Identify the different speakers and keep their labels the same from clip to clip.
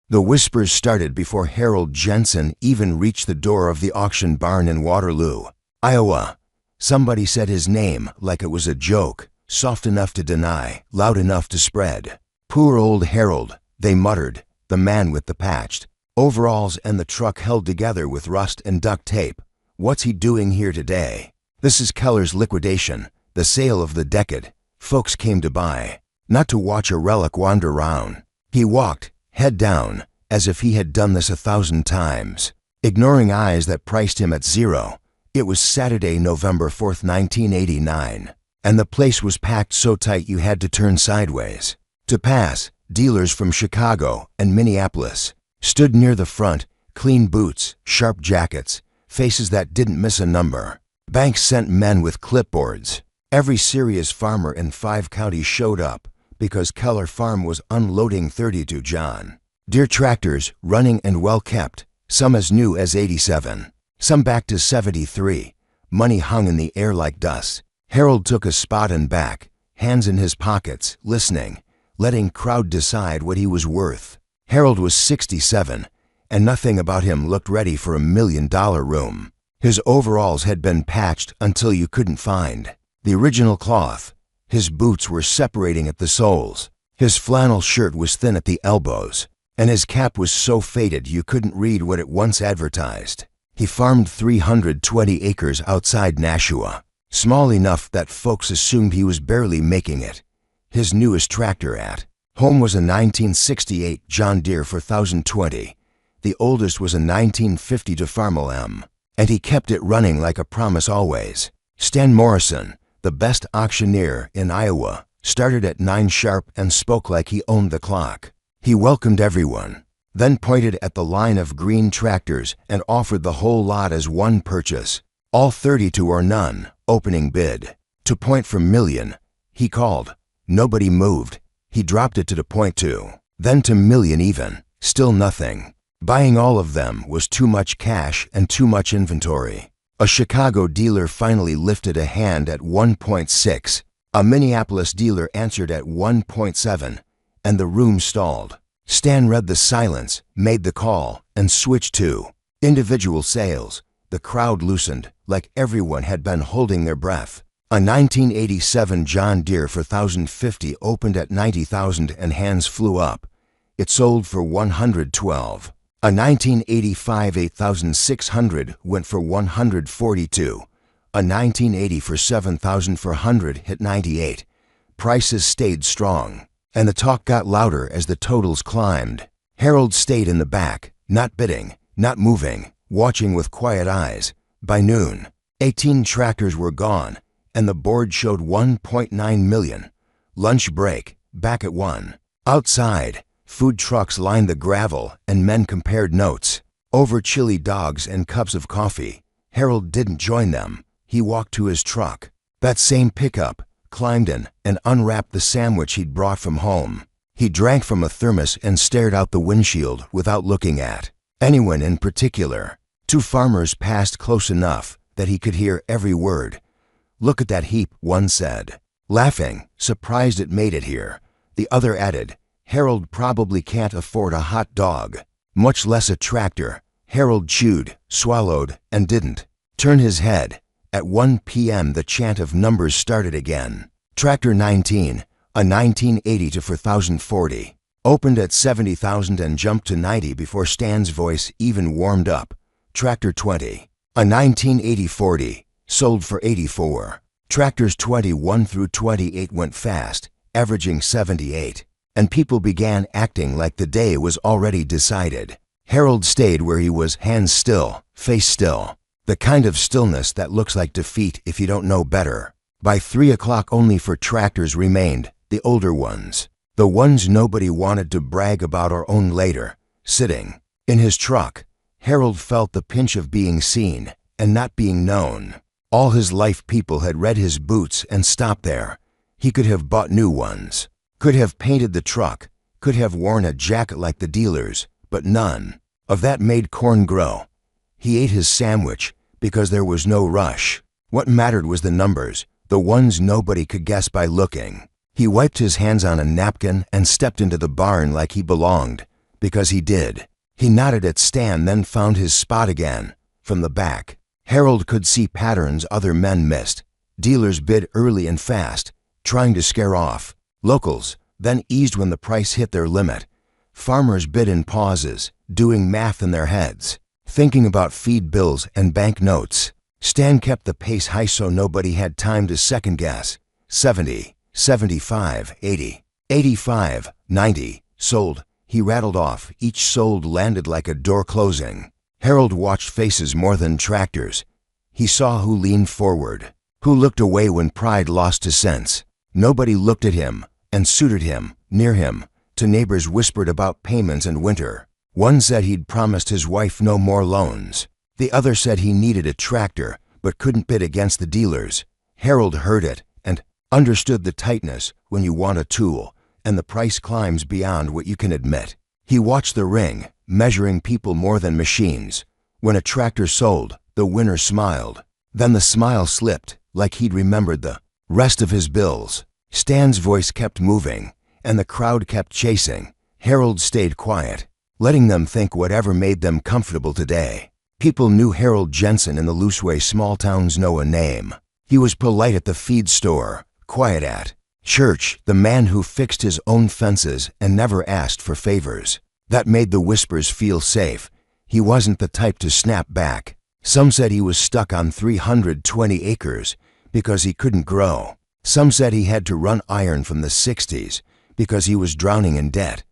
Speaker 1: The whispers started before Harold Jensen even reached the door of the auction barn in Waterloo, Iowa. Somebody said his name like it was a joke, soft enough to deny, loud enough to spread. "Poor old Harold," they muttered, the man with the patched overalls and the truck held together with rust and duct tape. "What's he doing here today? This is Keller's liquidation, the sale of the decade. Folks came to buy, not to watch a relic wander round." He walked, head down, as if he had done this 1,000 times, ignoring eyes that priced him at zero. It was Saturday, November 4th, 1989, and the place was packed so tight you had to turn sideways. To pass, dealers from Chicago and Minneapolis stood near the front, clean boots, sharp jackets, faces that didn't miss a number. Banks sent men with clipboards. Every serious farmer in 5 counties showed up because Keller Farm was unloading 32 John Deere tractors, running and well kept, some as new as 87, some back to 73. Money hung in the air like dust. Harold took a spot and back, hands in his pockets, listening, letting crowd decide what he was worth. Harold was 67, and nothing about him looked ready for $1 million room. His overalls had been patched until you couldn't find the original cloth. His boots were separating at the soles. His flannel shirt was thin at the elbows, and his cap was so faded you couldn't read what it once advertised. He farmed 320 acres outside Nashua, small enough that folks assumed he was barely making it. His newest tractor at home was a 1968 John Deere 4020. The oldest was a 1950 DeFarmel M, and he kept it running like a promise always. Stan Morrison, the best auctioneer in Iowa, started at 9 sharp and spoke like he owned the clock. He welcomed everyone, then pointed at the line of green tractors and offered the whole lot as one purchase. All 32 or none, opening bid. To point for million, he called. Nobody moved. He dropped it to .2, then to million even, still nothing. Buying all of them was too much cash and too much inventory. A Chicago dealer finally lifted a hand at 1.6. A Minneapolis dealer answered at 1.7, and the room stalled. Stan read the silence, made the call, and switched to individual sales. The crowd loosened, like everyone had been holding their breath. A 1987 John Deere 4050 opened at $90,000 and hands flew up. It sold for $112. A 1985 8600 went for $142. A 1980 for $7,400 hit $98. Prices stayed strong, and the talk got louder as the totals climbed. Harold stayed in the back, not bidding, not moving, watching with quiet eyes. By noon, 18 tractors were gone, and the board showed 1.9 million. Lunch break, back at 1. Outside, food trucks lined the gravel and men compared notes. Over chili dogs and cups of coffee. Harold didn't join them. He walked to his truck, that same pickup, climbed in and unwrapped the sandwich he'd brought from home. He drank from a thermos and stared out the windshield without looking at anyone in particular. 2 farmers passed close enough that he could hear every word. "Look at that heap," one said, laughing, surprised it made it here. The other added, "Harold probably can't afford a hot dog, much less a tractor." Harold chewed, swallowed, and didn't turn his head. At 1 p.m. the chant of numbers started again. Tractor 19, a 1980 to 4040, opened at 70,000 and jumped to 90 before Stan's voice even warmed up. Tractor 20, a 1980 40, sold for 84. Tractors 21 through 28 went fast, averaging 78, and people began acting like the day was already decided. Harold stayed where he was, hands still, face still. The kind of stillness that looks like defeat if you don't know better. By 3 o'clock only 4 tractors remained, the older ones. The ones nobody wanted to brag about or own later. Sitting in his truck, Harold felt the pinch of being seen and not being known. All his life people had read his boots and stopped there. He could have bought new ones, could have painted the truck, could have worn a jacket like the dealers, but none of that made corn grow. He ate his sandwich because there was no rush. What mattered was the numbers, the ones nobody could guess by looking. He wiped his hands on a napkin and stepped into the barn like he belonged. because he did. He nodded at Stan, then found his spot again. From the back, Harold could see patterns other men missed. Dealers bid early and fast, trying to scare off locals, then eased when the price hit their limit. Farmers bid in pauses, doing math in their heads, thinking about feed bills and bank notes. Stan kept the pace high so nobody had time to second guess. 70, 75, 80, 85, 90, sold. He rattled off. Each sold landed like a door closing. Harold watched faces more than tractors. He saw who leaned forward, who looked away when pride lost his sense. Nobody looked at him and suited him, near him. To neighbors whispered about payments and winter. One said he'd promised his wife no more loans. The other said he needed a tractor but couldn't bid against the dealers. Harold heard it and understood the tightness when you want a tool and the price climbs beyond what you can admit. He watched the ring, measuring people more than machines. When a tractor sold, the winner smiled. Then the smile slipped, like he'd remembered the rest of his bills. Stan's voice kept moving, and the crowd kept chasing. Harold stayed quiet, letting them think whatever made them comfortable today. People knew Harold Jensen in the loose way small towns know a name. He was polite at the feed store, quiet at church, the man who fixed his own fences and never asked for favors. That made the whispers feel safe. He wasn't the type to snap back. Some said he was stuck on 320 acres because he couldn't grow. Some said he had to run iron from the 60s because he was drowning in debt.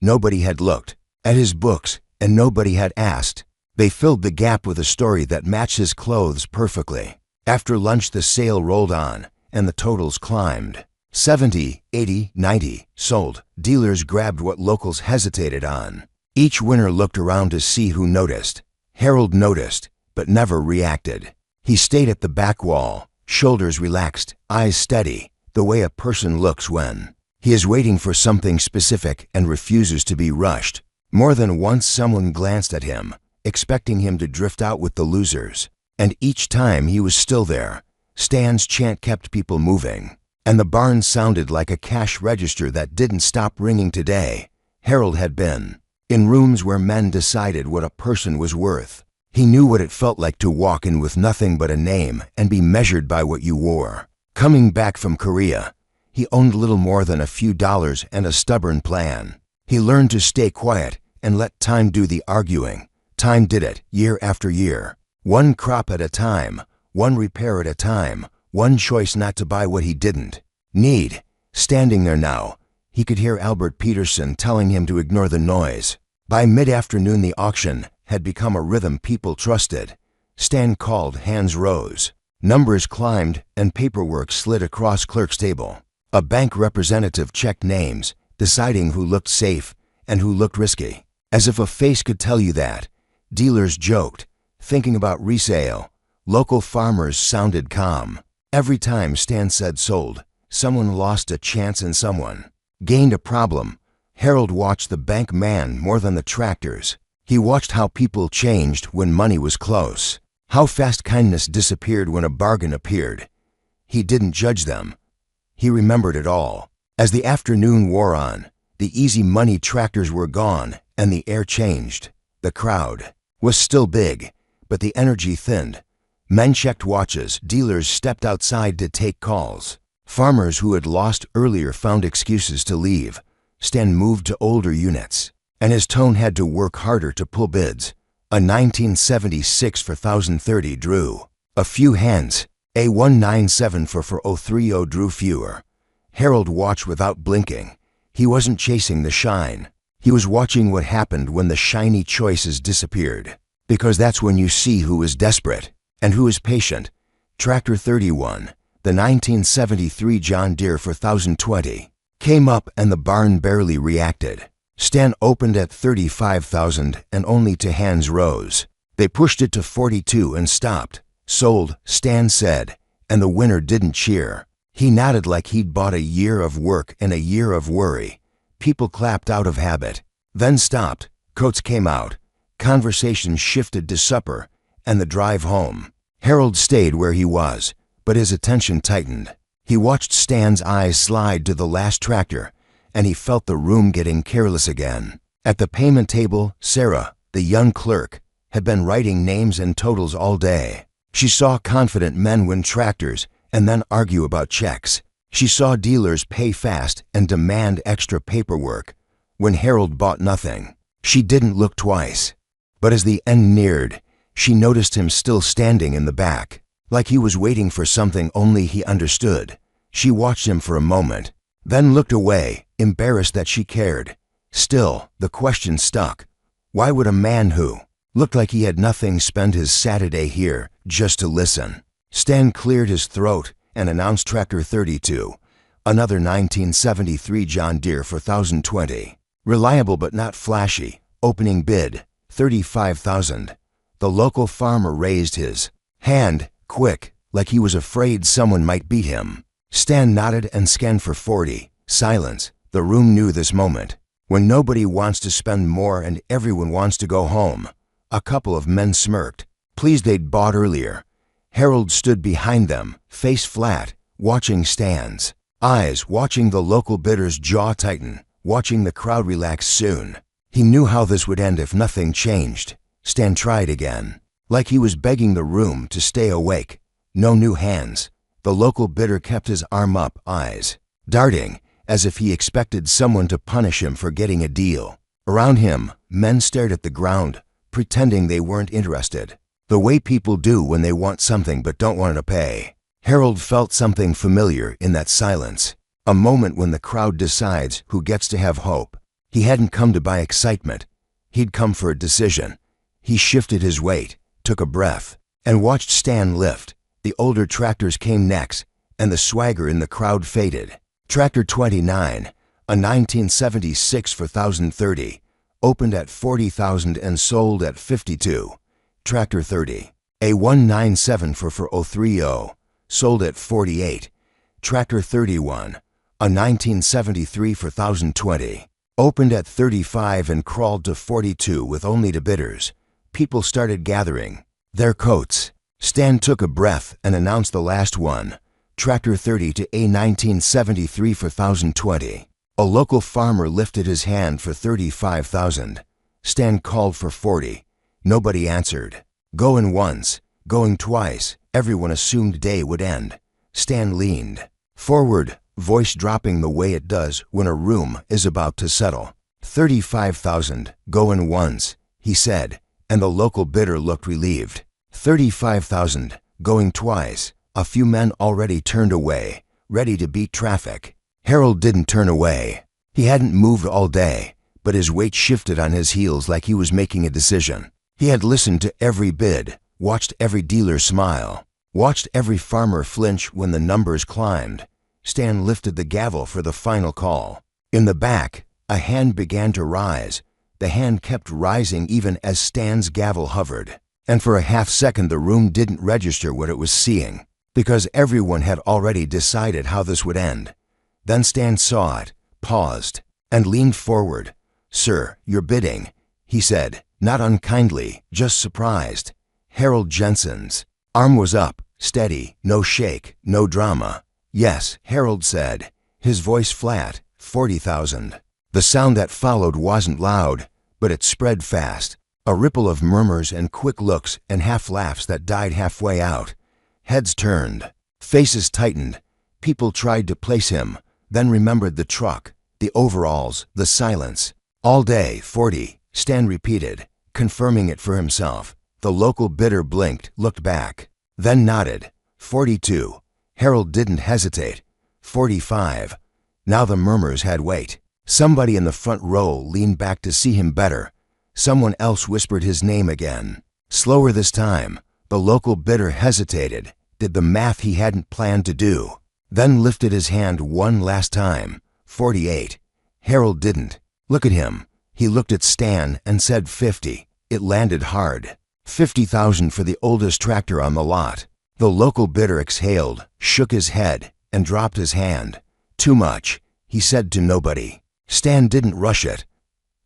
Speaker 1: Nobody had looked at his books and nobody had asked. They filled the gap with a story that matched his clothes perfectly. After lunch the sale rolled on and the totals climbed. 70, 80, 90, sold. Dealers grabbed what locals hesitated on. Each winner looked around to see who noticed. Harold noticed, but never reacted. He stayed at the back wall, shoulders relaxed, eyes steady, the way a person looks when he is waiting for something specific and refuses to be rushed. More than once someone glanced at him, expecting him to drift out with the losers. And each time he was still there. Stan's chant kept people moving. And the barn sounded like a cash register that didn't stop ringing today. Harold had been in rooms where men decided what a person was worth. He knew what it felt like to walk in with nothing but a name and be measured by what you wore. Coming back from Korea, he owned little more than a few dollars and a stubborn plan. He learned to stay quiet and let time do the arguing. Time did it, year after year. One crop at a time, one repair at a time, one choice not to buy what he didn't need. Standing there now, he could hear Albert Peterson telling him to ignore the noise. By mid-afternoon the auction had become a rhythm people trusted. Stan called, hands rose. Numbers climbed and paperwork slid across clerk's table. A bank representative checked names, deciding who looked safe and who looked risky. As if a face could tell you that. Dealers joked, thinking about resale. Local farmers sounded calm. Every time Stan said sold, someone lost a chance and someone gained a problem. Harold watched the bank man more than the tractors. He watched how people changed when money was close, how fast kindness disappeared when a bargain appeared. He didn't judge them. He remembered it all. As the afternoon wore on, the easy money tractors were gone and the air changed. The crowd was still big, but the energy thinned. Men checked watches, dealers stepped outside to take calls. Farmers who had lost earlier found excuses to leave. Stan moved to older units, and his tone had to work harder to pull bids. A 1976 for 1030 drew a few hands. A 197 for 4030 drew fewer. Harold watched without blinking. He wasn't chasing the shine. He was watching what happened when the shiny choices disappeared. Because that's when you see who is desperate and who is patient. Tractor 31, the 1973 John Deere for 1020, came up and the barn barely reacted. Stan opened at 35,000 and only to hands rose. They pushed it to 42 and stopped. Sold, Stan said, and the winner didn't cheer. He nodded like he'd bought a year of work and a year of worry. People clapped out of habit, then stopped. Coats came out. Conversation shifted to supper and the drive home. Harold stayed where he was, but his attention tightened. He watched Stan's eyes slide to the last tractor, and he felt the room getting careless again. At the payment table, Sarah, the young clerk, had been writing names and totals all day. She saw confident men win tractors and then argue about checks. She saw dealers pay fast and demand extra paperwork when Harold bought nothing. She didn't look twice. But as the end neared, she noticed him still standing in the back, like he was waiting for something only he understood. She watched him for a moment, then looked away, embarrassed that she cared. Still, the question stuck. Why would a man who looked like he had nothing spend his Saturday here just to listen? Stan cleared his throat and announced Tractor 32, another 1973 John Deere for 1020. Reliable but not flashy. Opening bid, $35,000. The local farmer raised his hand, quick, like he was afraid someone might beat him. Stan nodded and scanned for 40. Silence. The room knew this moment, when nobody wants to spend more and everyone wants to go home. A couple of men smirked, pleased they'd bought earlier. Harold stood behind them, face flat, watching Stan's eyes, watching the local bidder's jaw tighten, watching the crowd relax soon. He knew how this would end if nothing changed. Stan tried again, like he was begging the room to stay awake. No new hands. The local bidder kept his arm up, eyes darting, as if he expected someone to punish him for getting a deal. Around him, men stared at the ground, pretending they weren't interested. The way people do when they want something but don't want to pay. Harold felt something familiar in that silence. A moment when the crowd decides who gets to have hope. He hadn't come to buy excitement. He'd come for a decision. He shifted his weight, took a breath, and watched Stan lift. The older tractors came next, and the swagger in the crowd faded. Tractor 29, a 1976 for 1030, opened at 40,000 and sold at 52. Tractor 30, a 197 for 4030, sold at 48. Tractor 31, a 1973 for 1020, opened at 35 and crawled to 42 with only the bidders. People started gathering their coats. Stan took a breath and announced the last one, Tractor 30 to a 1973 for 1020. A local farmer lifted his hand for 35,000. Stan called for 40. Nobody answered. Going once, going twice, everyone assumed day would end. Stan leaned forward, voice dropping the way it does when a room is about to settle. 35,000, going once, he said, and the local bidder looked relieved. 35,000, going twice. A few men already turned away, ready to beat traffic. Harold didn't turn away. He hadn't moved all day, but his weight shifted on his heels like he was making a decision. He had listened to every bid, watched every dealer smile, watched every farmer flinch when the numbers climbed. Stan lifted the gavel for the final call. In the back, a hand began to rise. The hand kept rising even as Stan's gavel hovered. And for a half second the room didn't register what it was seeing, because everyone had already decided how this would end. Then Stan saw it, paused, and leaned forward. Sir, you're bidding, he said, not unkindly, just surprised. Harold Jensen's arm was up, steady, no shake, no drama. Yes, Harold said, his voice flat, 40,000. The sound that followed wasn't loud, but it spread fast. A ripple of murmurs and quick looks and half-laughs that died halfway out. Heads turned. Faces tightened. People tried to place him, then remembered the truck, the overalls, the silence. All day, 40, Stan repeated, confirming it for himself. The local bidder blinked, looked back, then nodded. 42. Harold didn't hesitate. 45. Now the murmurs had weight. Somebody in the front row leaned back to see him better. Someone else whispered his name again. Slower this time. The local bidder hesitated, did the math he hadn't planned to do, then lifted his hand one last time. 48. Harold didn't. Look at him. He looked at Stan and said 50. It landed hard. 50,000 for the oldest tractor on the lot. The local bidder exhaled, shook his head, and dropped his hand. Too much, he said to nobody. Stan didn't rush it.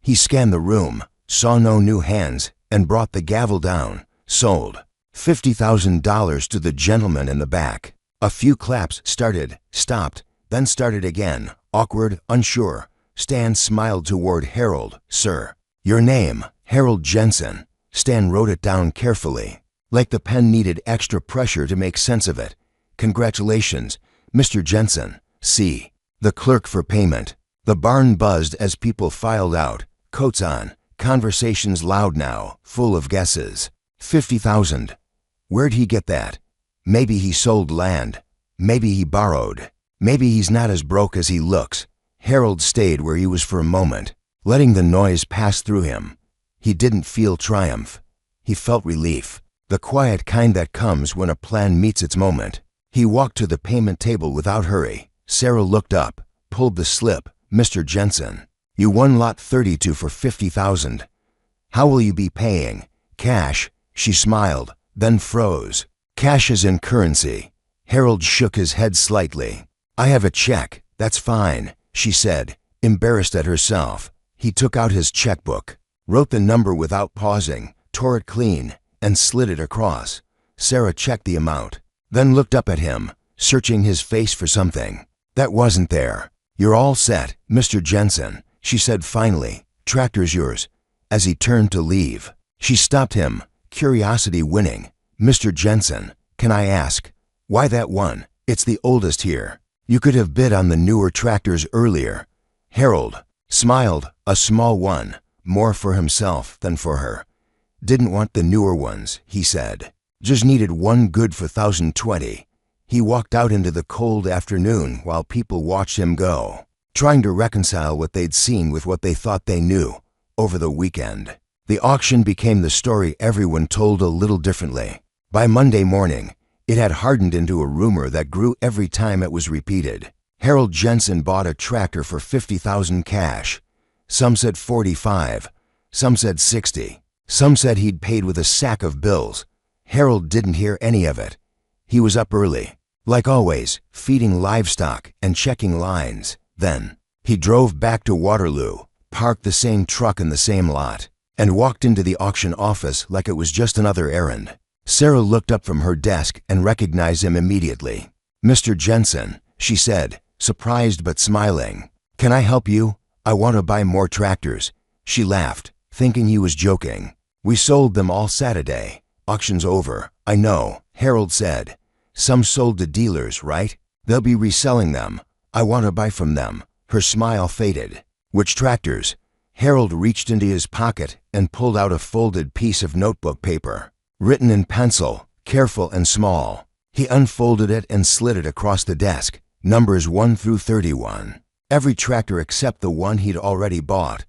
Speaker 1: He scanned the room, saw no new hands, and brought the gavel down. Sold. $50,000 to the gentleman in the back. A few claps started, stopped, then started again, awkward, unsure. Stan smiled toward Harold. Sir. Your name, Harold Jensen. Stan wrote it down carefully, like the pen needed extra pressure to make sense of it. Congratulations, Mr. Jensen. See. The clerk for payment. The barn buzzed as people filed out, coats on, conversations loud now, full of guesses. 50,000. Where'd he get that? Maybe he sold land. Maybe he borrowed. Maybe he's not as broke as he looks. Harold stayed where he was for a moment, letting the noise pass through him. He didn't feel triumph. He felt relief, the quiet kind that comes when a plan meets its moment. He walked to the payment table without hurry. Sarah looked up, pulled the slip. Mr. Jensen, you won lot 32 for 50,000. How will you be paying? Cash. She smiled, then froze. Cash is in currency. Harold shook his head slightly. I have a check. That's fine, she said, embarrassed at herself. He took out his checkbook, wrote the number without pausing, tore it clean, and slid it across. Sarah checked the amount, then looked up at him, searching his face for something that wasn't there. You're all set, Mr. Jensen, she said finally. Tractor's yours. As he turned to leave, she stopped him, curiosity winning. Mr. Jensen, can I ask, why that one? It's the oldest here. You could have bid on the newer tractors earlier. Harold smiled, a small one, more for himself than for her. Didn't want the newer ones, he said. Just needed one good for 1,020. He walked out into the cold afternoon while people watched him go, trying to reconcile what they'd seen with what they thought they knew over the weekend. The auction became the story everyone told a little differently. By Monday morning, it had hardened into a rumor that grew every time it was repeated. Harold Jensen bought a tractor for 50,000 cash. Some said 45, some said 60, some said he'd paid with a sack of bills. Harold didn't hear any of it. He was up early, like always, feeding livestock and checking lines. Then, he drove back to Waterloo, parked the same truck in the same lot, and walked into the auction office like it was just another errand. Sarah looked up from her desk and recognized him immediately. Mr. Jensen, she said, surprised but smiling. Can I help you? I want to buy more tractors. She laughed, thinking he was joking. We sold them all Saturday. Auction's over. I know, Harold said. Some sold to dealers, right? They'll be reselling them. I want to buy from them. Her smile faded. Which tractors? Harold reached into his pocket and pulled out a folded piece of notebook paper, written in pencil, careful and small. He unfolded it and slid it across the desk. Numbers 1 through 31. Every tractor except the one he'd already bought.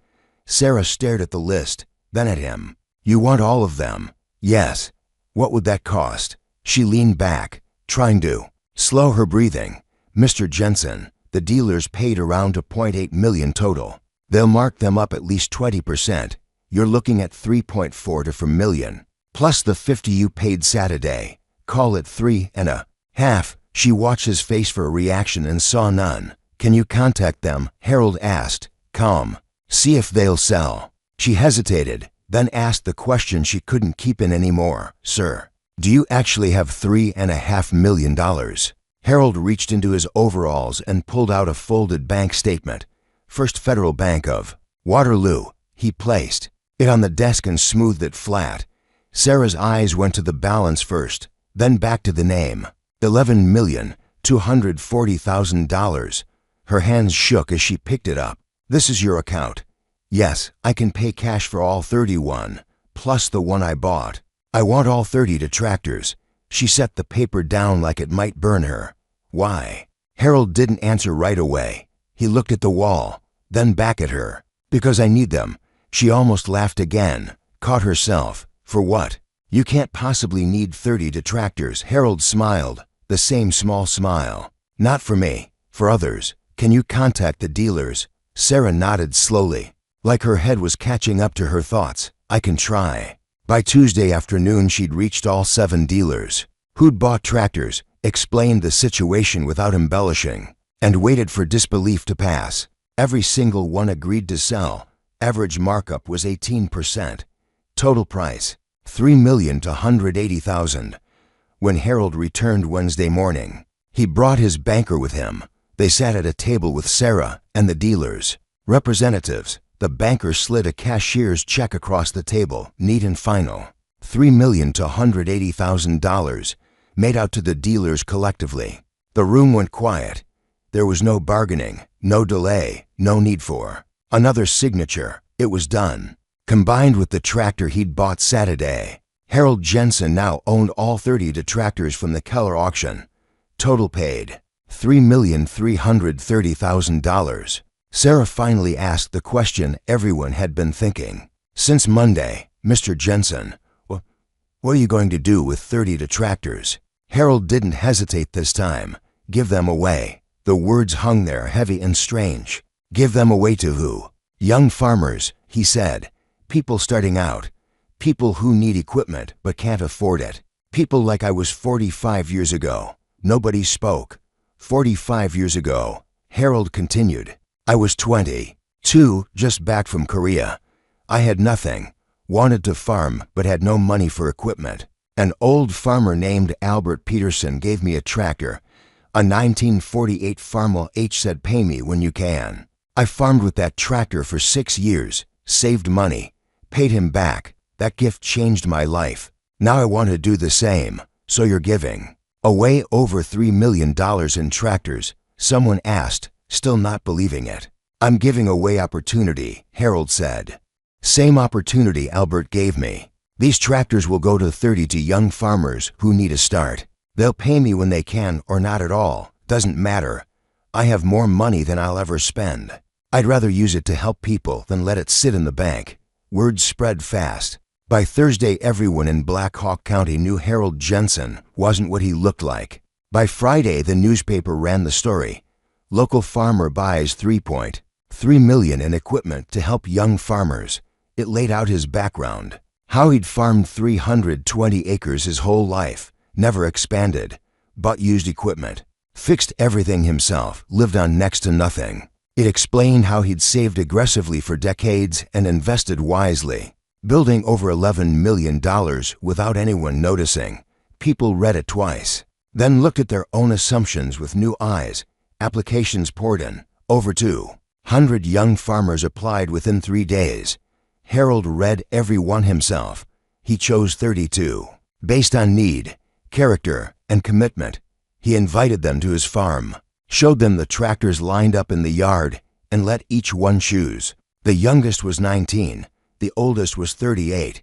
Speaker 1: Sarah stared at the list, then at him. You want all of them? Yes. What would that cost? She leaned back, trying to slow her breathing. Mr. Jensen, the dealers paid around $2.8 million total. They'll mark them up at least 20%. You're looking at 3.4 to 4 million. Plus the 50 you paid Saturday. Call it 3.5. She watched his face for a reaction and saw none. Can you contact them? Harold asked, calm. See if they'll sell. She hesitated, then asked the question she couldn't keep in anymore. Sir, do you actually have $3.5 million? Harold reached into his overalls and pulled out a folded bank statement. First Federal Bank of Waterloo. He placed it on the desk and smoothed it flat. Sarah's eyes went to the balance first, then back to the name. $11,240,000. Her hands shook as she picked it up. This is your account. Yes, I can pay cash for all 31, plus the one I bought. I want all 30 detractors. She set the paper down like it might burn her. Why? Harold didn't answer right away. He looked at the wall, then back at her. Because I need them. She almost laughed again, caught herself. For what? You can't possibly need 30 detractors. Harold smiled, the same small smile. Not for me, for others. Can you contact the dealers? Sarah nodded slowly, like her head was catching up to her thoughts. I can try. By Tuesday afternoon she'd reached all 7 dealers who'd bought tractors, explained the situation without embellishing, and waited for disbelief to pass. Every single one agreed to sell. Average markup was 18%. Total price, $3,180,000. When Harold returned Wednesday morning, he brought his banker with him. They sat at a table with Sarah and the dealers. Representatives. The banker slid a cashier's check across the table, neat and final. $3,280,000, made out to the dealers collectively. The room went quiet. There was no bargaining, no delay, no need for another signature. It was done. Combined with the tractor he'd bought Saturday, Harold Jensen now owned all 30 detractors from the Keller auction. Total paid $3,330,000. Sarah finally asked the question everyone had been thinking. Since Monday, Mr. Jensen, what are you going to do with 30 detractors? Harold didn't hesitate this time. Give them away. The words hung there heavy and strange. Give them away to who? Young farmers, he said. People starting out. People who need equipment but can't afford it. People like I was 45 years ago. Nobody spoke. 45 years ago, Harold continued. I was 22, just back from Korea. I had nothing. Wanted to farm but had no money for equipment. An old farmer named Albert Peterson gave me a tractor. A 1948 Farmel H said, pay me when you can. I farmed with that tractor for 6 years, saved money, paid him back. That gift changed my life. Now I want to do the same, so you're giving away over $3 million in tractors, someone asked, still not believing it. I'm giving away opportunity, Harold said. Same opportunity Albert gave me. These tractors will go to 32 young farmers who need a start. They'll pay me when they can or not at all. Doesn't matter. I have more money than I'll ever spend. I'd rather use it to help people than let it sit in the bank. Word spread fast. By Thursday, everyone in Black Hawk County knew Harold Jensen wasn't what he looked like. By Friday, the newspaper ran the story. Local farmer buys $3.3 million in equipment to help young farmers. It laid out his background. How he'd farmed 320 acres his whole life, never expanded, bought used equipment, fixed everything himself, lived on next to nothing. It explained how he'd saved aggressively for decades and invested wisely, building over $11 million without anyone noticing. People read it twice, then looked at their own assumptions with new eyes. Applications poured in. Over 200 young farmers applied within 3 days. Harold read every one himself. He chose 32. Based on need, character, and commitment, he invited them to his farm, showed them the tractors lined up in the yard, and let each one choose. The youngest was 19. The oldest was 38.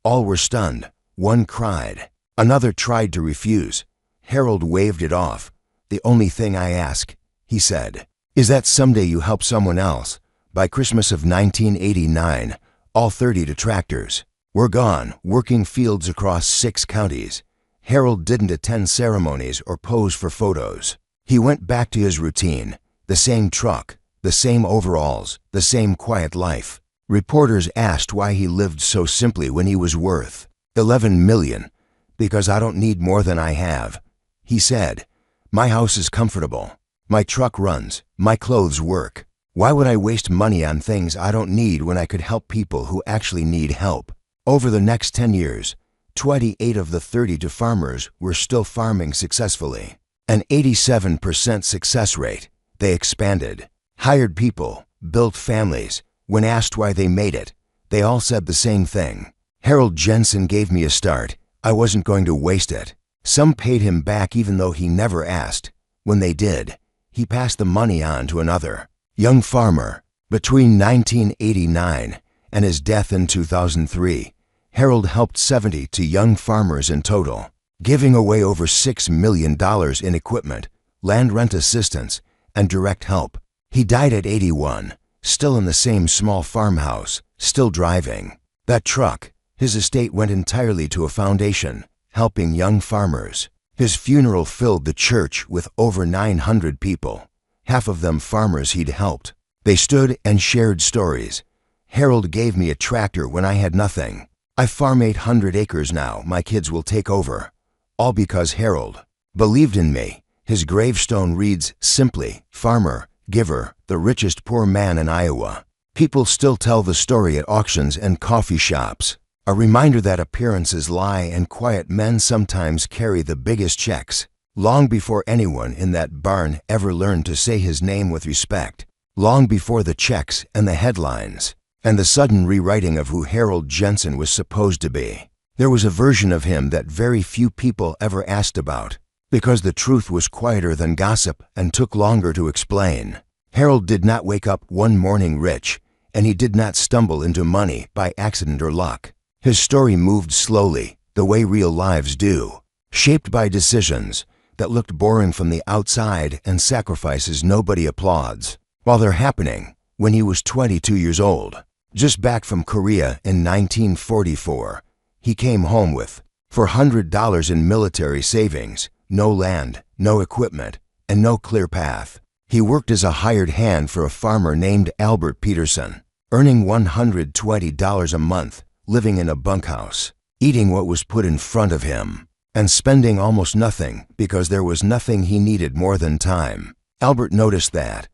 Speaker 1: All were stunned. One cried. Another tried to refuse. Harold waved it off. The only thing I ask, he said, is that someday you help someone else. By Christmas of 1989, all 30 detractors were gone, working fields across 6 counties. Harold didn't attend ceremonies or pose for photos. He went back to his routine, the same truck, the same overalls, the same quiet life. Reporters asked why he lived so simply when he was worth $11 million. Because I don't need more than I have, he said. My house is comfortable. My truck runs. My clothes work. Why would I waste money on things I don't need when I could help people who actually need help? Over the next 10 years, 28 of the 32 farmers were still farming successfully. An 87% success rate. They expanded, hired people, built families. When asked why they made it, they all said the same thing. Harold Jensen gave me a start. I wasn't going to waste it. Some paid him back even though he never asked. When they did, he passed the money on to another young farmer. Between 1989 and his death in 2003, Harold helped 72 young farmers in total, giving away over $6 million in equipment, land rent assistance, and direct help. He died at 81, still in the same small farmhouse, still driving that truck. His estate went entirely to a foundation, helping young farmers. His funeral filled the church with over 900 people, half of them farmers he'd helped. They stood and shared stories. Harold gave me a tractor when I had nothing. I farm 800 acres now. My kids will take over. All because Harold believed in me. His gravestone reads simply, farmer, giver, the richest poor man in Iowa. People still tell the story at auctions and coffee shops. A reminder that appearances lie and quiet men sometimes carry the biggest checks. Long before anyone in that barn ever learned to say his name with respect, long before the checks and the headlines, and the sudden rewriting of who Harold Jensen was supposed to be. There was a version of him that very few people ever asked about, because the truth was quieter than gossip and took longer to explain. Harold did not wake up one morning rich, and he did not stumble into money by accident or luck. His story moved slowly, the way real lives do, shaped by decisions that looked boring from the outside and sacrifices nobody applauds, while they're happening when he was 22 years old. Just back from Korea in 1944, he came home with $400 in military savings, no land, no equipment, and no clear path. He worked as a hired hand for a farmer named Albert Peterson, earning $120 a month, living in a bunkhouse, eating what was put in front of him, and spending almost nothing because there was nothing he needed more than time. Albert noticed that.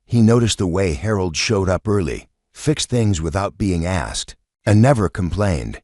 Speaker 1: He noticed the way Harold showed up early, fixed things without being asked, and never complained.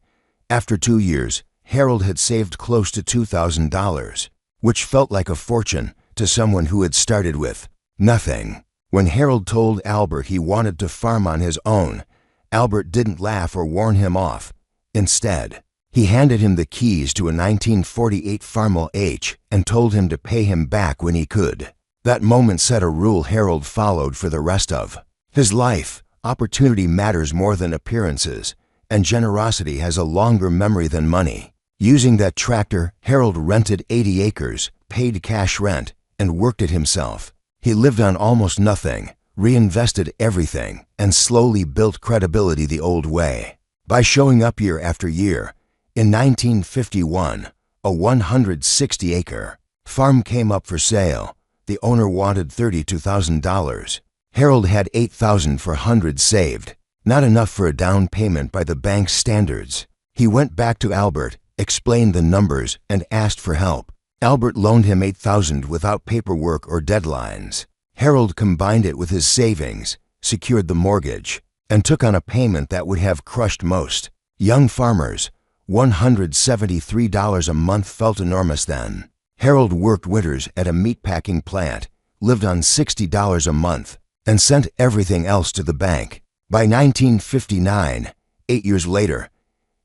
Speaker 1: After 2 years, Harold had saved close to $2,000, which felt like a fortune to someone who had started with nothing. When Harold told Albert he wanted to farm on his own, Albert didn't laugh or warn him off. Instead, he handed him the keys to a 1948 Farmel H and told him to pay him back when he could. That moment set a rule Harold followed for the rest of his life. Opportunity matters more than appearances, and generosity has a longer memory than money. Using that tractor, Harold rented 80 acres, paid cash rent, and worked it himself. He lived on almost nothing, reinvested everything, and slowly built credibility the old way. By showing up year after year, in 1951, a 160-acre farm came up for sale. The owner wanted $32,000. Harold had $8,400 saved, not enough for a down payment by the bank's standards. He went back to Albert, explained the numbers, and asked for help. Albert loaned him $8,000 without paperwork or deadlines. Harold combined it with his savings, secured the mortgage, and took on a payment that would have crushed most young farmers. $173 a month felt enormous then. Harold worked winters at a meatpacking plant, lived on $60 a month, and sent everything else to the bank. By 1959, 8 years later,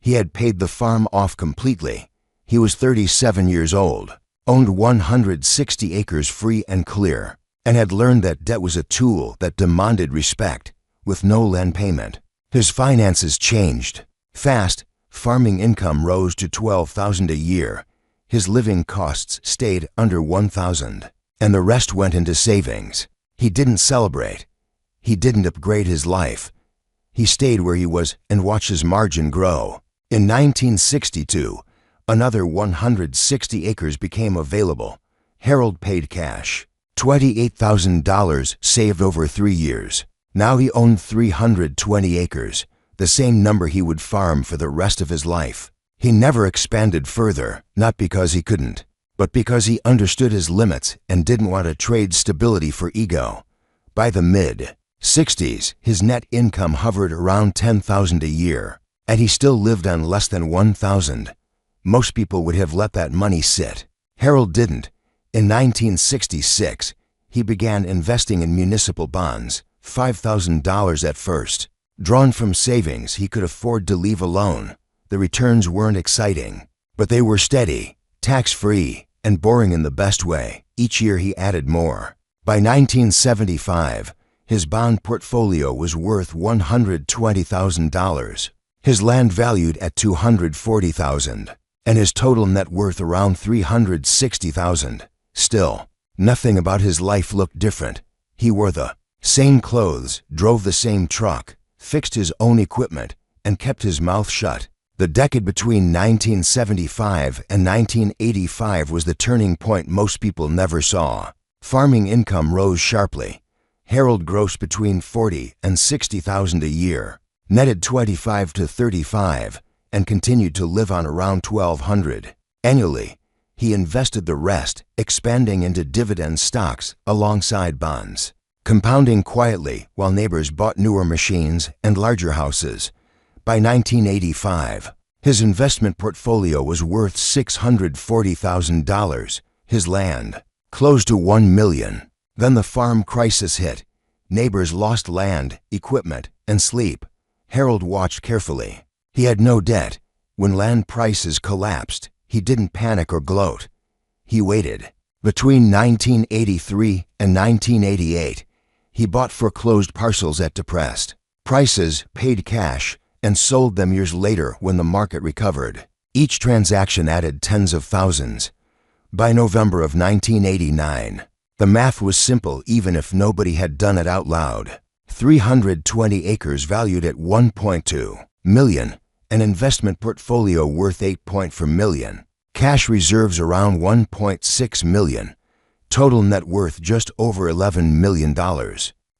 Speaker 1: he had paid the farm off completely. He was 37 years old, owned 160 acres free and clear, and had learned that debt was a tool that demanded respect, with no land payment. His finances changed fast. Farming income rose to $12,000 a year. His living costs stayed under $1,000, and the rest went into savings. He didn't celebrate. He didn't upgrade his life. He stayed where he was and watched his margin grow. In 1962, another 160 acres became available. Harold paid cash, $28,000 saved over 3 years. Now he owned 320 acres, the same number he would farm for the rest of his life. He never expanded further, not because he couldn't, but because he understood his limits and didn't want to trade stability for ego. By the mid-60s, his net income hovered around $10,000 a year, and he still lived on less than $1,000. Most people would have let that money sit. Harold didn't. In 1966, he began investing in municipal bonds, $5,000 at first. Drawn from savings he could afford to leave alone. The returns weren't exciting, but they were steady, tax-free, and boring in the best way. Each year he added more. By 1975, his bond portfolio was worth $120,000, his land valued at $240,000, and his total net worth around $360,000. Still, nothing about his life looked different. He wore the same clothes, drove the same truck, fixed his own equipment, and kept his mouth shut. The decade between 1975 and 1985 was the turning point most people never saw. Farming income rose sharply. Harold grossed between $40,000 and $60,000 a year, netted $25,000 to $35,000, and continued to live on around $1,200 annually. He invested the rest, expanding into dividend stocks alongside bonds, compounding quietly while neighbors bought newer machines and larger houses. By 1985, his investment portfolio was worth $640,000. His land close to $1 million. Then the farm crisis hit. Neighbors lost land, equipment, and sleep. Harold watched carefully. He had no debt. When land prices collapsed, he didn't panic or gloat. He waited. Between 1983 and 1988, he bought foreclosed parcels at depressed prices, paid cash, and sold them years later when the market recovered. Each transaction added tens of thousands. By November of 1989, the math was simple even if nobody had done it out loud. 320 acres valued at $1.2 million, an investment portfolio worth $8.4 million, cash reserves around $1.6 million, total net worth just over $11 million.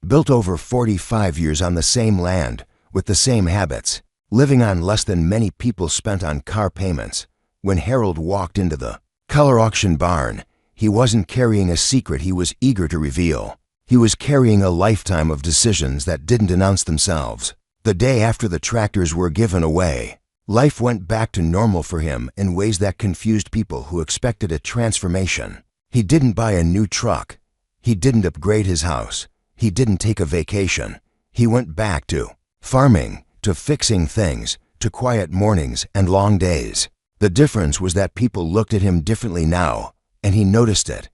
Speaker 1: Built over 45 years on the same land, with the same habits, living on less than many people spent on car payments. When Harold walked into the color auction barn, he wasn't carrying a secret he was eager to reveal. He was carrying a lifetime of decisions that didn't announce themselves. The day after the tractors were given away, life went back to normal for him in ways that confused people who expected a transformation. He didn't buy a new truck. He didn't upgrade his house. He didn't take a vacation. He went back to farming, to fixing things, to quiet mornings and long days. The difference was that people looked at him differently now, and he noticed it.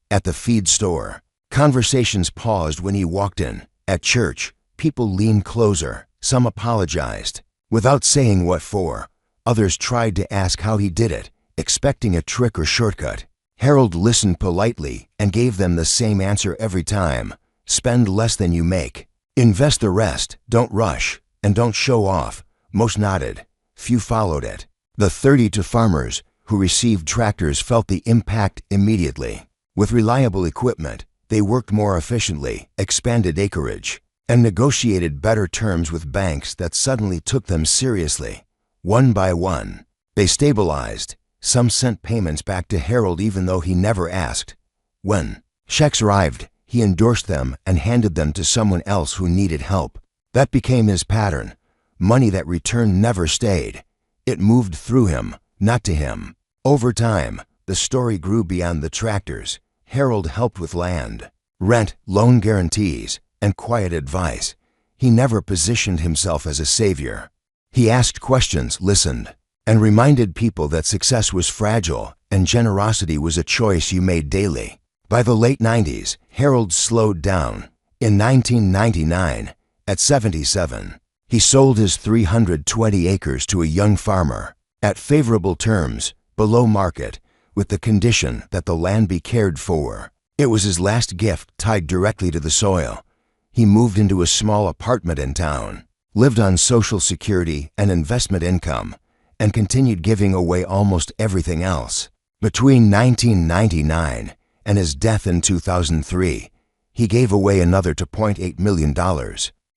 Speaker 1: At the feed store, conversations paused when he walked in. At church, people leaned closer. Some apologized, without saying what for. Others tried to ask how he did it, expecting a trick or shortcut. Harold listened politely and gave them the same answer every time. Spend less than you make. Invest the rest, don't rush, and don't show off. Most nodded. Few followed it. The 32 farmers who received tractors felt the impact immediately. With reliable equipment, they worked more efficiently, expanded acreage, and negotiated better terms with banks that suddenly took them seriously. One by one, they stabilized. Some sent payments back to Harold even though he never asked. When checks arrived, he endorsed them and handed them to someone else who needed help. That became his pattern. Money that returned never stayed. It moved through him, not to him. Over time, the story grew beyond the tractors. Harold helped with land, rent, loan guarantees, and quiet advice. He never positioned himself as a savior. He asked questions, listened, and reminded people that success was fragile and generosity was a choice you made daily. By the late 90s, Harold slowed down. In 1999, at 77, he sold his 320 acres to a young farmer at favorable terms, below market, with the condition that the land be cared for. It was his last gift tied directly to the soil. He moved into a small apartment in town, lived on Social Security and investment income, and continued giving away almost everything else. Between 1999 and his death in 2003, he gave away another $2.8 million.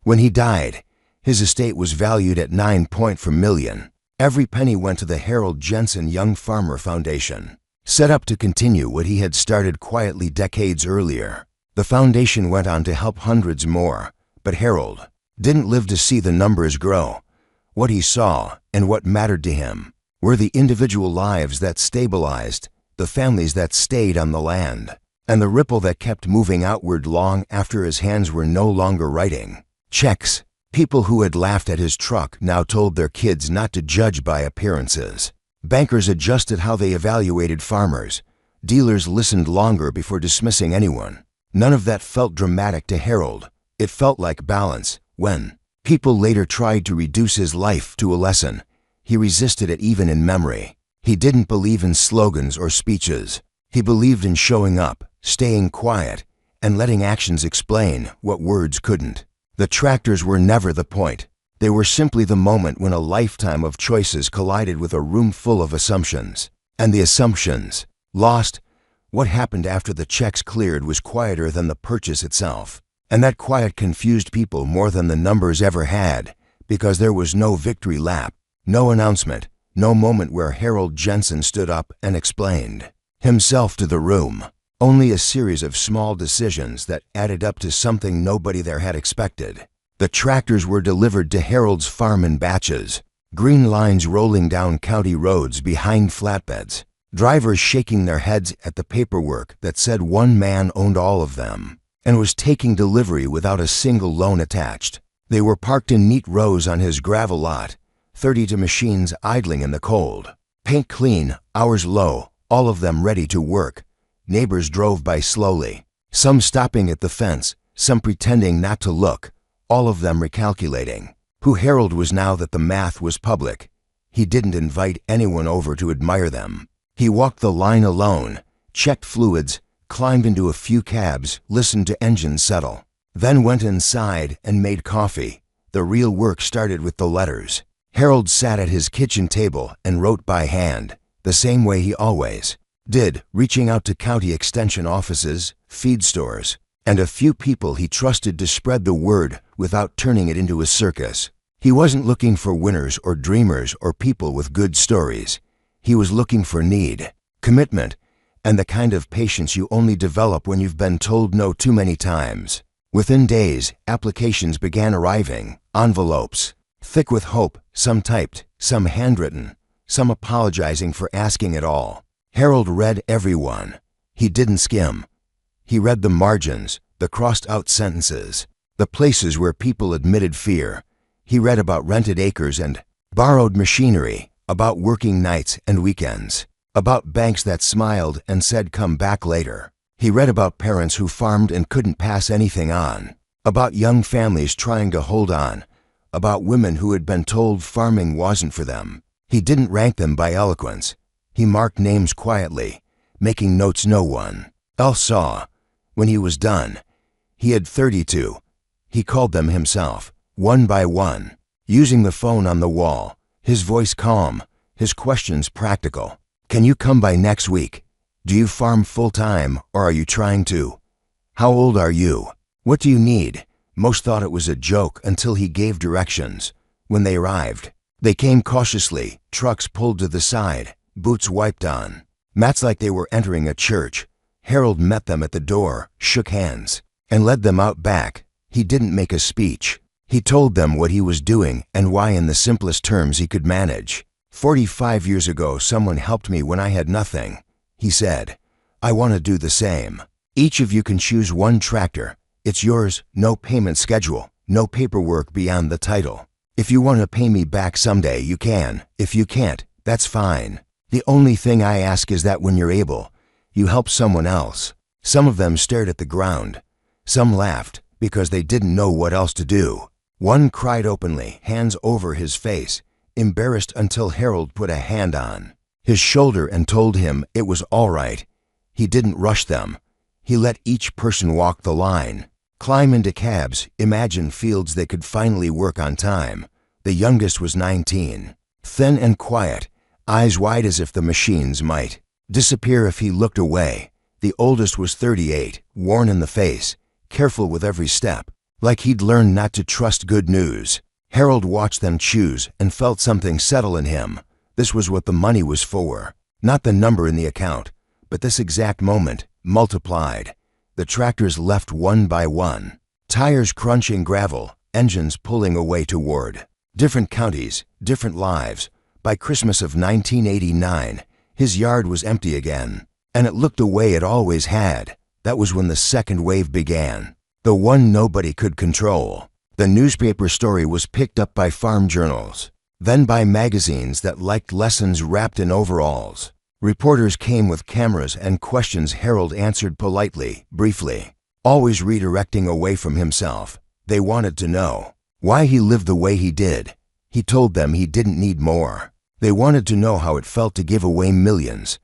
Speaker 1: When he died, his estate was valued at $9.4 million. Every penny went to the Harold Jensen Young Farmer Foundation, set up to continue what he had started quietly decades earlier. The foundation went on to help hundreds more, but Harold didn't live to see the numbers grow. What he saw and what mattered to him were the individual lives that stabilized, the families that stayed on the land, and the ripple that kept moving outward long after his hands were no longer writing checks. People who had laughed at his truck now told their kids not to judge by appearances. Bankers adjusted how they evaluated farmers. Dealers listened longer before dismissing anyone. None of that felt dramatic to Harold. It felt like balance. When people later tried to reduce his life to a lesson, he resisted it even in memory. He didn't believe in slogans or speeches. He believed in showing up, staying quiet, and letting actions explain what words couldn't. The tractors were never the point. They were simply the moment when a lifetime of choices collided with a room full of assumptions. And the assumptions lost. What happened after the checks cleared was quieter than the purchase itself. And that quiet confused people more than the numbers ever had, because there was no victory lap, no announcement, no moment where Harold Jensen stood up and explained himself to the room. Only a series of small decisions that added up to something nobody there had expected. The tractors were delivered to Harold's farm in batches, green lines rolling down county roads behind flatbeds, drivers shaking their heads at the paperwork that said one man owned all of them. and was taking delivery without a single loan attached. They were parked in neat rows on his gravel lot, 32 machines idling in the cold. Paint clean, hours low, all of them ready to work. Neighbors drove by slowly, some stopping at the fence, some pretending not to look, all of them recalculating who Harold was now that the math was public. He didn't invite anyone over to admire them. He walked the line alone, checked fluids, climbed into a few cabs, listened to engines settle, then went inside and made coffee. The real work started with the letters. Harold sat at his kitchen table and wrote by hand, the same way he always did, reaching out to county extension offices, feed stores, and a few people he trusted to spread the word without turning it into a circus. He wasn't looking for winners or dreamers or people with good stories. He was looking for need, commitment, and the kind of patience you only develop when you've been told no too many times. Within days, applications began arriving, envelopes, thick with hope, some typed, some handwritten, some apologizing for asking at all. Harold read every one. He didn't skim. He read the margins, the crossed-out sentences, the places where people admitted fear. He read about rented acres and borrowed machinery, about working nights and weekends, about banks that smiled and said come back later. He read about parents who farmed and couldn't pass anything on, about young families trying to hold on, about women who had been told farming wasn't for them. He didn't rank them by eloquence. He marked names quietly, making notes no one else saw. When he was done, he had 32. He called them himself, one by one, using the phone on the wall, his voice calm, his questions practical. Can you come by next week? Do you farm full-time, or are you trying to? How old are you? What do you need? Most thought it was a joke until he gave directions. When they arrived, they came cautiously, trucks pulled to the side, boots wiped on, mats like they were entering a church. Harold met them at the door, shook hands, and led them out back. He didn't make a speech. He told them what he was doing and why in the simplest terms he could manage. 45 years ago, someone helped me when I had nothing. He said, I want to do the same. Each of you can choose one tractor. It's yours, no payment schedule, no paperwork beyond the title. If you want to pay me back someday, you can. If you can't, that's fine. The only thing I ask is that when you're able, you help someone else. Some of them stared at the ground. Some laughed because they didn't know what else to do. One cried openly, hands over his face, embarrassed until Harold put a hand on his shoulder and told him it was all right. He didn't rush them. He let each person walk the line, climb into cabs, imagine fields they could finally work on time. The youngest was 19, thin and quiet, eyes wide as if the machines might disappear if he looked away. The oldest was 38, worn in the face, careful with every step, like he'd learned not to trust good news. Harold watched them choose and felt something settle in him. This was what the money was for, not the number in the account, but this exact moment, multiplied. The tractors left one by one, tires crunching gravel, engines pulling away toward different counties, different lives. By Christmas of 1989, his yard was empty again, and it looked the way it always had. That was when the second wave began, the one nobody could control. The newspaper story was picked up by farm journals, then by magazines that liked lessons wrapped in overalls. Reporters came with cameras and questions Harold answered politely, briefly, always redirecting away from himself. They wanted to know why he lived the way he did. He told them he didn't need more. They wanted to know how it felt to give away millions.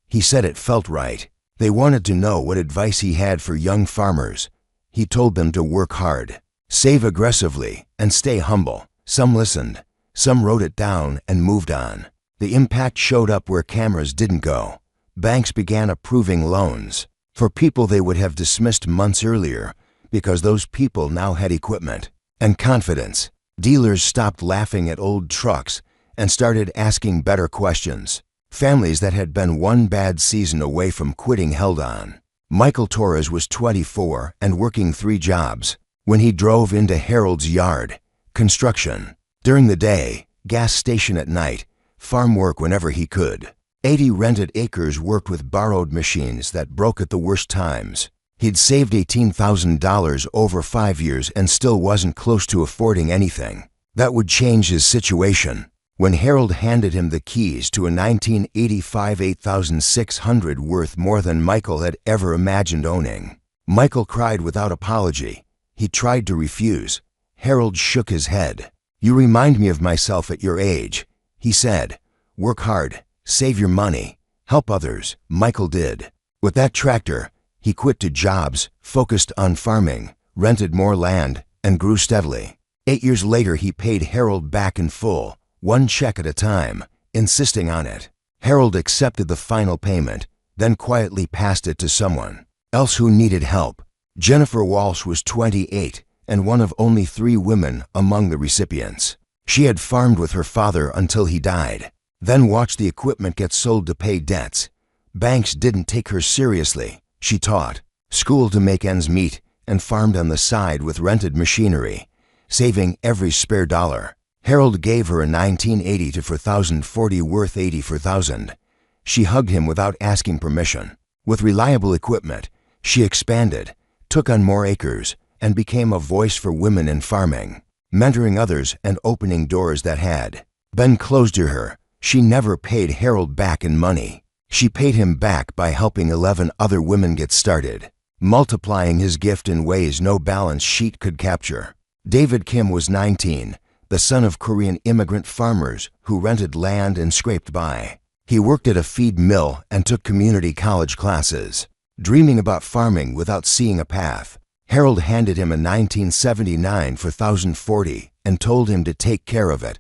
Speaker 1: He said it felt right. They wanted to know what advice he had for young farmers. He told them to work hard, save aggressively, and stay humble. Some listened. Some wrote it down and moved on. The impact showed up where cameras didn't go. Banks began approving loans for people they would have dismissed months earlier because those people now had equipment and confidence. Dealers stopped laughing at old trucks and started asking better questions. Families that had been one bad season away from quitting held on. Michael Torres was 24 and working 3 jobs when he drove into Harold's yard. Construction during the day, gas station at night, farm work whenever he could. 80 rented acres worked with borrowed machines that broke at the worst times. He'd saved $18,000 over 5 years and still wasn't close to affording anything that would change his situation. When Harold handed him the keys to a 1985 $8,600 worth more than Michael had ever imagined owning, Michael cried without apology. He tried to refuse. Harold shook his head. "You remind me of myself at your age," he said. "Work hard, save your money, help others." Michael did. With that tractor, he quit two jobs, focused on farming, rented more land, and grew steadily. 8 years later, he paid Harold back in full, one check at a time, insisting on it. Harold accepted the final payment, then quietly passed it to someone else who needed help. Jennifer Walsh was 28 and one of only 3 women among the recipients. She had farmed with her father until he died, then watched the equipment get sold to pay debts. Banks didn't take her seriously. She taught, schooled to make ends meet, and farmed on the side with rented machinery, saving every spare dollar. Harold gave her a 1980 to 4040 worth 80 for 1000. She hugged him without asking permission. With reliable equipment, she expanded, took on more acres, and became a voice for women in farming, mentoring others and opening doors that had been closed to her. She never paid Harold back in money. She paid him back by helping 11 other women get started, multiplying his gift in ways no balance sheet could capture. David Kim was 19, the son of Korean immigrant farmers who rented land and scraped by. He worked at a feed mill and took community college classes, dreaming about farming without seeing a path. Harold handed him a 1979 for 1040 and told him to take care of it.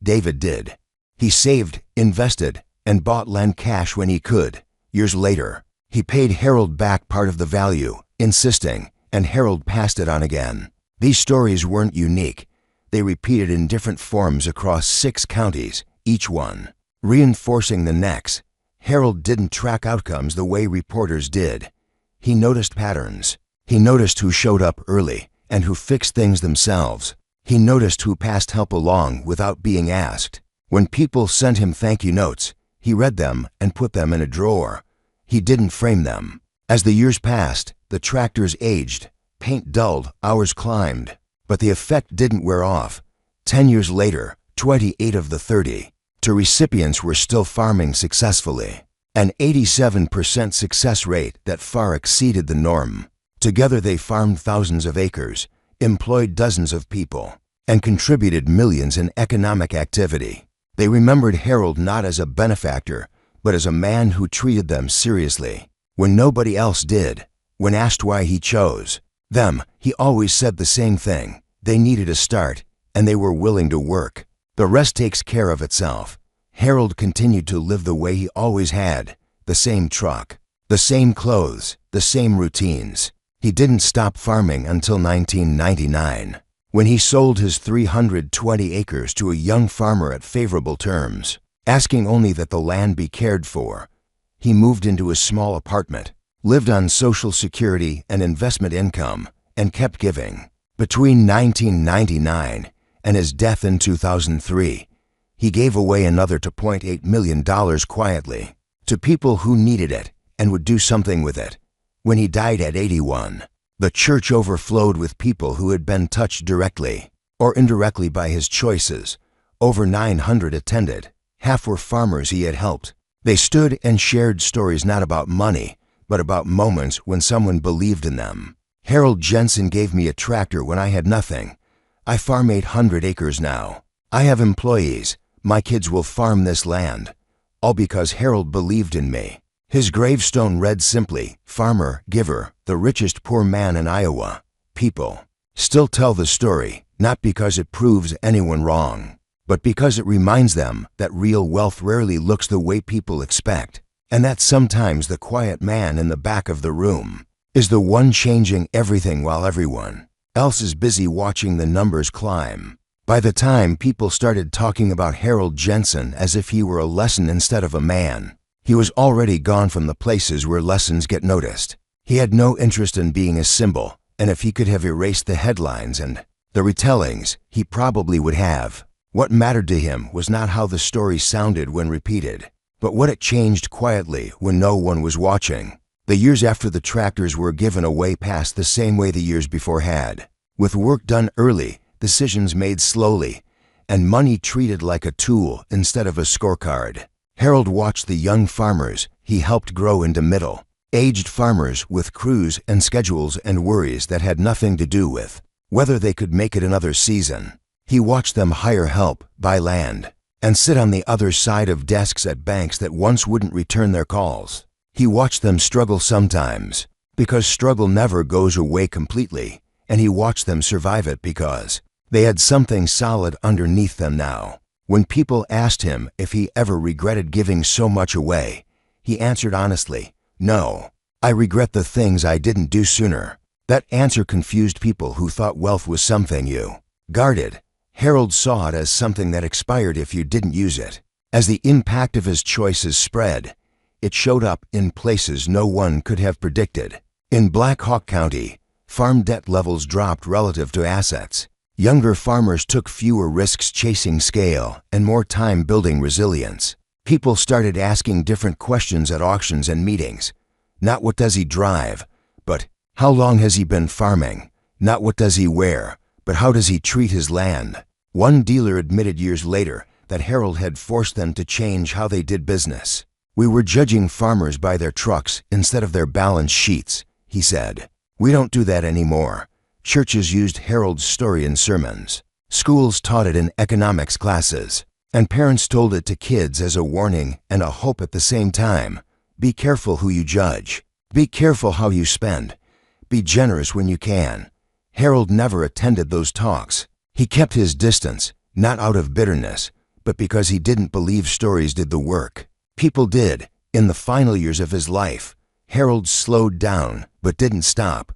Speaker 1: David did. He saved, invested, and bought land cash when he could. Years later, he paid Harold back part of the value, insisting, and Harold passed it on again. These stories weren't unique. They repeated in different forms across 6 counties, each one reinforcing the next. Harold didn't track outcomes the way reporters did. He noticed patterns. He noticed who showed up early and who fixed things themselves. He noticed who passed help along without being asked. When people sent him thank you notes, he read them and put them in a drawer. He didn't frame them. As the years passed, the tractors aged, paint dulled, hours climbed, but the effect didn't wear off. 10 years later, 28 of the 30 recipients were still farming successfully, an 87% success rate that far exceeded the norm. Together they farmed thousands of acres, employed dozens of people, and contributed millions in economic activity. They remembered Harold not as a benefactor, but as a man who treated them seriously. When nobody else did, when asked why he chose them, he always said the same thing. They needed a start, and they were willing to work. The rest takes care of itself. Harold continued to live the way he always had, the same truck, the same clothes, the same routines. He didn't stop farming until 1999, when he sold his 320 acres to a young farmer at favorable terms, asking only that the land be cared for. He moved into a small apartment, lived on Social Security and investment income, and kept giving. Between 1999 and his death in 2003, he gave away another $2.8 million quietly to people who needed it and would do something with it. When he died at 81, the church overflowed with people who had been touched directly or indirectly by his choices. Over 900 attended. Half were farmers he had helped. They stood and shared stories not about money, but about moments when someone believed in them. Harold Jensen gave me a tractor when I had nothing. I farm 800 acres now. I have employees. My kids will farm this land. All because Harold believed in me. His gravestone read simply, "Farmer, giver, the richest poor man in Iowa." People still tell the story, not because it proves anyone wrong, but because it reminds them that real wealth rarely looks the way people expect, and that sometimes the quiet man in the back of the room is the one changing everything while everyone else is busy watching the numbers climb. By the time people started talking about Harold Jensen as if he were a lesson instead of a man, he was already gone from the places where lessons get noticed. He had no interest in being a symbol, and if he could have erased the headlines and the retellings, he probably would have. What mattered to him was not how the story sounded when repeated, but what it changed quietly when no one was watching. The years after the tractors were given away passed the same way the years before had, with work done early, decisions made slowly, and money treated like a tool instead of a scorecard. Harold watched the young farmers he helped grow into middle-aged farmers with crews and schedules and worries that had nothing to do with whether they could make it another season. He watched them hire help, buy land, and sit on the other side of desks at banks that once wouldn't return their calls. He watched them struggle sometimes, because struggle never goes away completely, and he watched them survive it because they had something solid underneath them now. When people asked him if he ever regretted giving so much away, he answered honestly, "No, I regret the things I didn't do sooner." That answer confused people who thought wealth was something you guarded. Harold saw it as something that expired if you didn't use it. As the impact of his choices spread, it showed up in places no one could have predicted. In Black Hawk County, farm debt levels dropped relative to assets. Younger farmers took fewer risks chasing scale and more time building resilience. People started asking different questions at auctions and meetings. Not what does he drive, but how long has he been farming? Not what does he wear, but how does he treat his land? One dealer admitted years later that Harold had forced them to change how they did business. "We were judging farmers by their trucks instead of their balance sheets," he said. "We don't do that anymore." Churches used Harold's story in sermons. Schools taught it in economics classes. And parents told it to kids as a warning and a hope at the same time. Be careful who you judge. Be careful how you spend. Be generous when you can. Harold never attended those talks. He kept his distance, not out of bitterness, but because he didn't believe stories did the work. People did. In the final years of his life, Harold slowed down but didn't stop.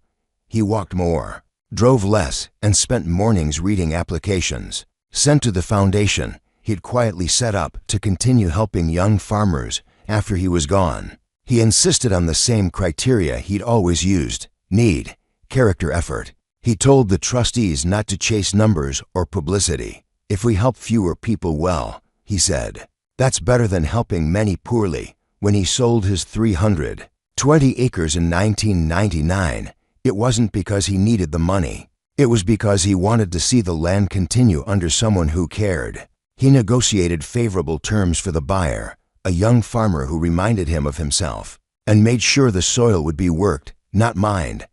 Speaker 1: He walked more, drove less, and spent mornings reading applications sent to the foundation he'd quietly set up to continue helping young farmers after he was gone. He insisted on the same criteria he'd always used: need, character, effort. He told the trustees not to chase numbers or publicity. "If we help fewer people well," he said, "that's better than helping many poorly." When he sold his 320 acres in 1999, it wasn't because he needed the money. It was because he wanted to see the land continue under someone who cared. He negotiated favorable terms for the buyer, a young farmer who reminded him of himself, and made sure the soil would be worked, not mined.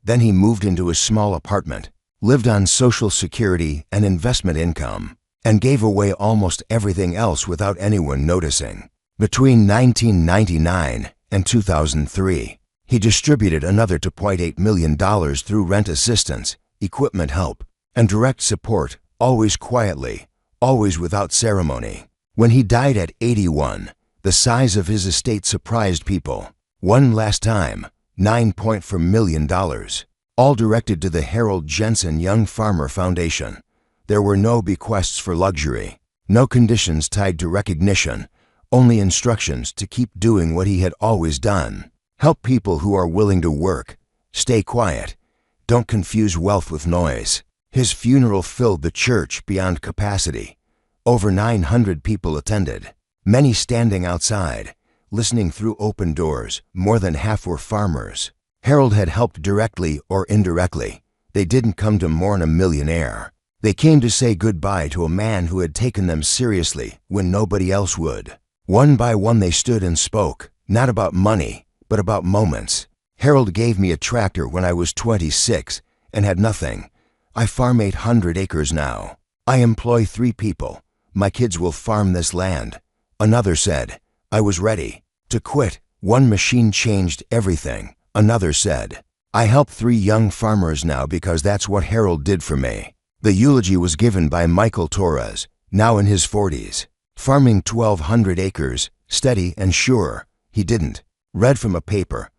Speaker 1: Then he moved into a small apartment, lived on Social Security and investment income, and gave away almost everything else without anyone noticing. Between 1999 and 2003, he distributed another $2.8 million through rent assistance, equipment help, and direct support, always quietly, always without ceremony. When he died at 81, the size of his estate surprised people. One last time, $9.4 million, all directed to the Harold Jensen Young Farmer Foundation. There were no bequests for luxury, no conditions tied to recognition, only instructions to keep doing what he had always done. Help people who are willing to work. Stay quiet. Don't confuse wealth with noise. His funeral filled the church beyond capacity. Over 900 people attended, many standing outside, listening through open doors. More than half were farmers. Harold had helped directly or indirectly. They didn't come to mourn a millionaire. They came to say goodbye to a man who had taken them seriously when nobody else would. One by one they stood and spoke, not about money, but about moments. "Harold gave me a tractor when I was 26 and had nothing. I farm 800 acres now. I employ 3 people. My kids will farm this land." Another said, "I was ready to quit. One machine changed everything." Another said, "I help 3 young farmers now because that's what Harold did for me." The eulogy was given by Michael Torres, now in his 40s. Farming 1,200 acres, steady and sure. He didn't read from a paper.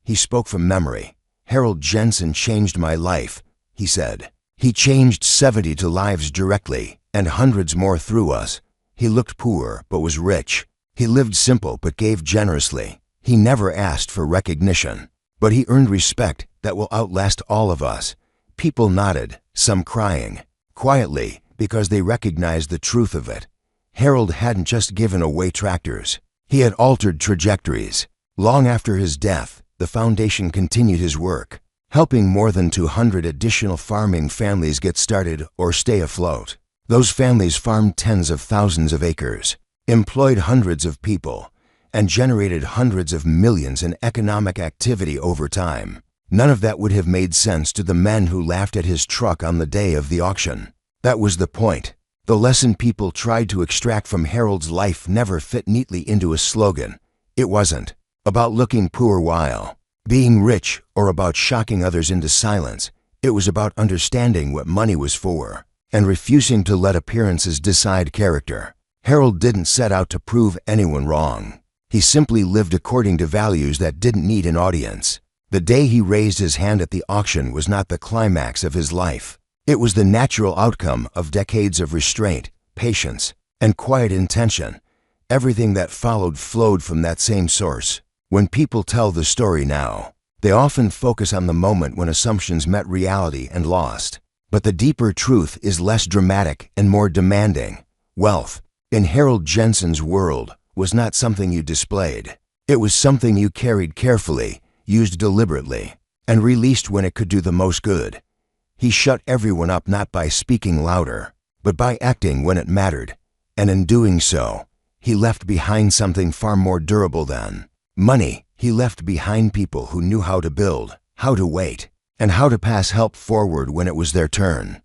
Speaker 1: He spoke from memory. "Harold Jensen changed my life," he said. "He changed 72 lives directly, and hundreds more through us. He looked poor but was rich. He lived simple but gave generously. He never asked for recognition, but he earned respect that will outlast all of us." People nodded, some crying, quietly, because they recognized the truth of it. Harold hadn't just given away tractors. He had altered trajectories. Long after his death, the foundation continued his work, helping more than 200 additional farming families get started or stay afloat. Those families farmed tens of thousands of acres, employed hundreds of people, and generated hundreds of millions in economic activity over time. None of that would have made sense to the men who laughed at his truck on the day of the auction. That was the point. The lesson people tried to extract from Harold's life never fit neatly into a slogan. It wasn't about looking poor while being rich or about shocking others into silence. It was about understanding what money was for and refusing to let appearances decide character. Harold didn't set out to prove anyone wrong. He simply lived according to values that didn't need an audience. The day he raised his hand at the auction was not the climax of his life. It was the natural outcome of decades of restraint, patience, and quiet intention. Everything that followed flowed from that same source. When people tell the story now, they often focus on the moment when assumptions met reality and lost. But the deeper truth is less dramatic and more demanding. Wealth, in Harold Jensen's world, was not something you displayed. It was something you carried carefully, used deliberately, and released when it could do the most good. He shut everyone up not by speaking louder, but by acting when it mattered. And in doing so, he left behind something far more durable than money. He left behind people who knew how to build, how to wait, and how to pass help forward when it was their turn.